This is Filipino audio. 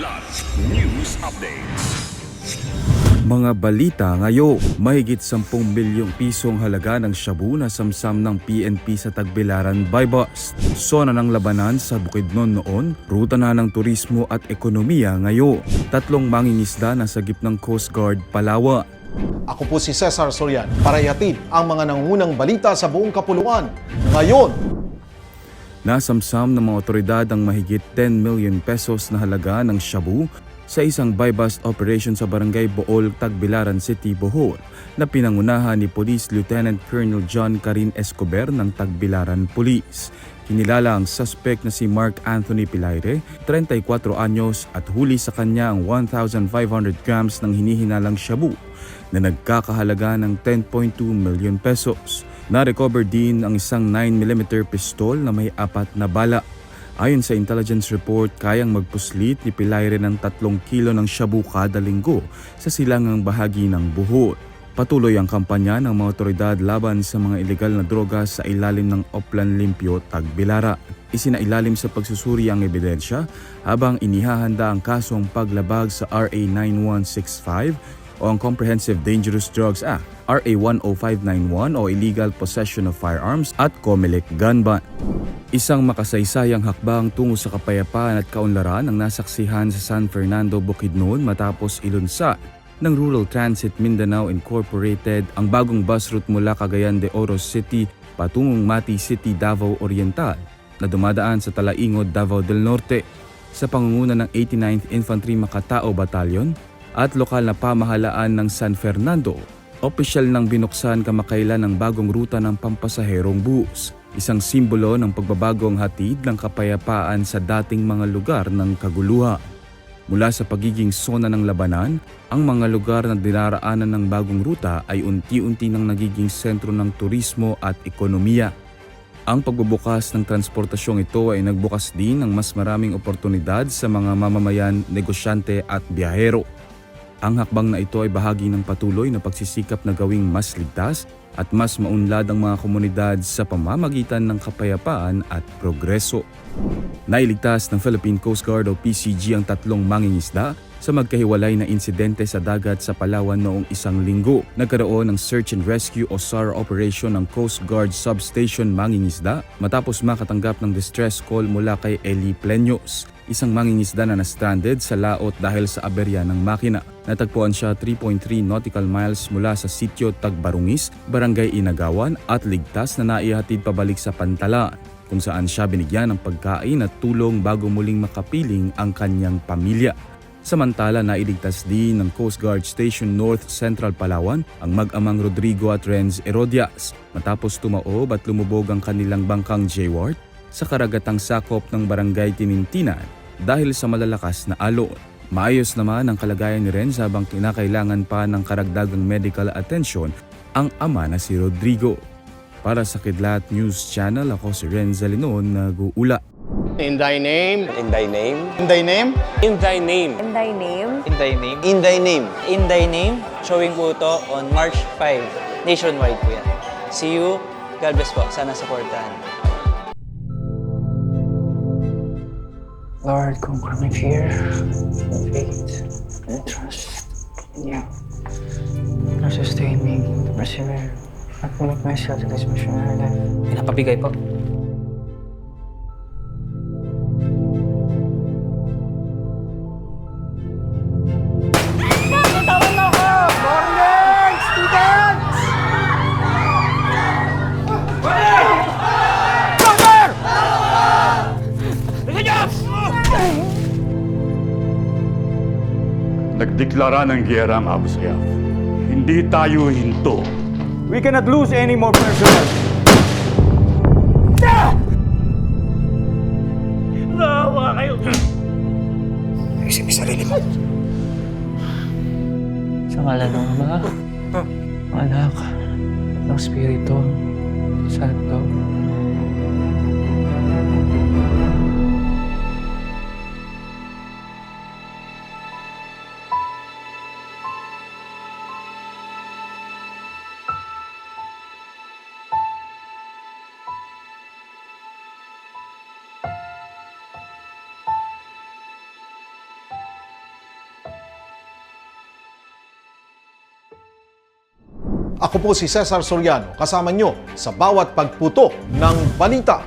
Plus News Updates. Mga balita ngayon, mahigit 10 bilyong pisong halaga ng shabu na samsam ng PNP sa Tagbilaran by bus. Sona ng labanan sa Bukidnon noon, ruta na ng turismo at ekonomiya ngayon. 3 mangingisda na sagip ng Coast Guard, Palawan. Ako po si Cesar Sorian para ihatid ang mga nangungunang balita sa buong kapuluan. Ngayon, Nasamsam ng mga otoridad ang mahigit 10 million pesos na halaga ng shabu sa isang buy-bust operation sa Barangay Bool, Tagbilaran City, Bohol na pinangunahan ni Police Lieutenant Colonel John Karin Escobar ng Tagbilaran Police. Kinilala ang suspect na si Mark Anthony Pilaire, 34 anyos at huli sa kanya ang 1,500 grams ng hinihinalang shabu na nagkakahalaga ng 10.2 million pesos. Na-recover din ang isang 9mm pistol na may 4 na bala. Ayon sa intelligence report, kayang magpuslit ni Pilaire ng 3 kilo ng shabu kada linggo sa silangang bahagi ng Bohol. Patuloy ang kampanya ng mga otoridad laban sa mga ilegal na droga sa ilalim ng Oplan Limpio, Tagbilaran. Isinailalim sa pagsusuri ang ebidensya habang inihahanda ang kasong paglabag sa RA 9165 o ang Comprehensive Dangerous Drugs Act, RA 10591 o Illegal Possession of Firearms at COMELEC Gun Ban. Isang makasaysayang hakbang tungo sa kapayapaan at kaunlaran ang nasaksihan sa San Fernando, Bukidnon matapos ilunsa ng Rural Transit Mindanao Incorporated ang bagong bus route mula Cagayan de Oro City patungong Mati City, Davao Oriental na dumadaan sa Talaingod, Davao del Norte sa pangunguna ng 89th Infantry Makatao Battalion at lokal na pamahalaan ng San Fernando. Opisyal nang binuksan kamakailan ang bagong ruta ng pampasaherong bus. Isang simbolo ng pagbabagong hatid ng kapayapaan sa dating mga lugar ng kaguluhan. Mula sa pagiging sona ng labanan, ang mga lugar na dinaraanan ng bagong ruta ay unti-unti nang nagiging sentro ng turismo at ekonomiya. Ang pagbubukas ng transportasyong ito ay nagbukas din ng mas maraming oportunidad sa mga mamamayan, negosyante at biyahero. Ang hakbang na ito ay bahagi ng patuloy na pagsisikap na gawing mas ligtas at mas maunlad ang mga komunidad sa pamamagitan ng kapayapaan at progreso. Nailigtas ng Philippine Coast Guard o PCG ang 3 mangingisda sa magkahiwalay na insidente sa dagat sa Palawan noong 1 linggo. Nagkaroon ng Search and Rescue o SAR operation ng Coast Guard Substation Mangingisda matapos makatanggap ng distress call mula kay Eli Pleños, isang mangingisda na na-stranded sa laot dahil sa aberya ng makina. Natagpuan siya 3.3 nautical miles mula sa sitio Tagbarungis, Barangay Inagawan at ligtas na naihatid pabalik sa Pantalan, kung saan siya binigyan ng pagkain at tulong bago muling makapiling ang kanyang pamilya. Samantala, nailigtas din ng Coast Guard Station North Central Palawan ang mag-amang Rodrigo at Renz Herodias matapos tumaob at lumubog ang kanilang bangkang Jayward sa karagatang sakop ng Barangay Tinintinan dahil sa malalakas na alon. Maayos naman ang kalagayan ni Renz habang kinakailangan pa ng karagdagang medical attention ang ama na si Rodrigo. Para sa Kidlat News Channel, ako si Renz Alinon, nag-uula. in thy name, In thy name. in thy name, In thy name. In thy name. In thy name. In thy name. In thy name. Showing po ito on March 5. Nationwide po yan. See you. God bless po. Sana supportahan. Lord, conquer my fear, faith, and trust in you. Now sustain me, persevere, and commit myself to this missionary life. Pinapabigay po. Nagdeklara ng giyera ang Abu Sayyaf. Hindi tayo hinto. We cannot lose any more personnel. Naawa kayo! Isip sarili mo. Sa ngalan ng Ama, Anak, ng Espiritu Santo. Ako po si Cesar Soriano, kasama nyo sa bawat pagputo ng balita.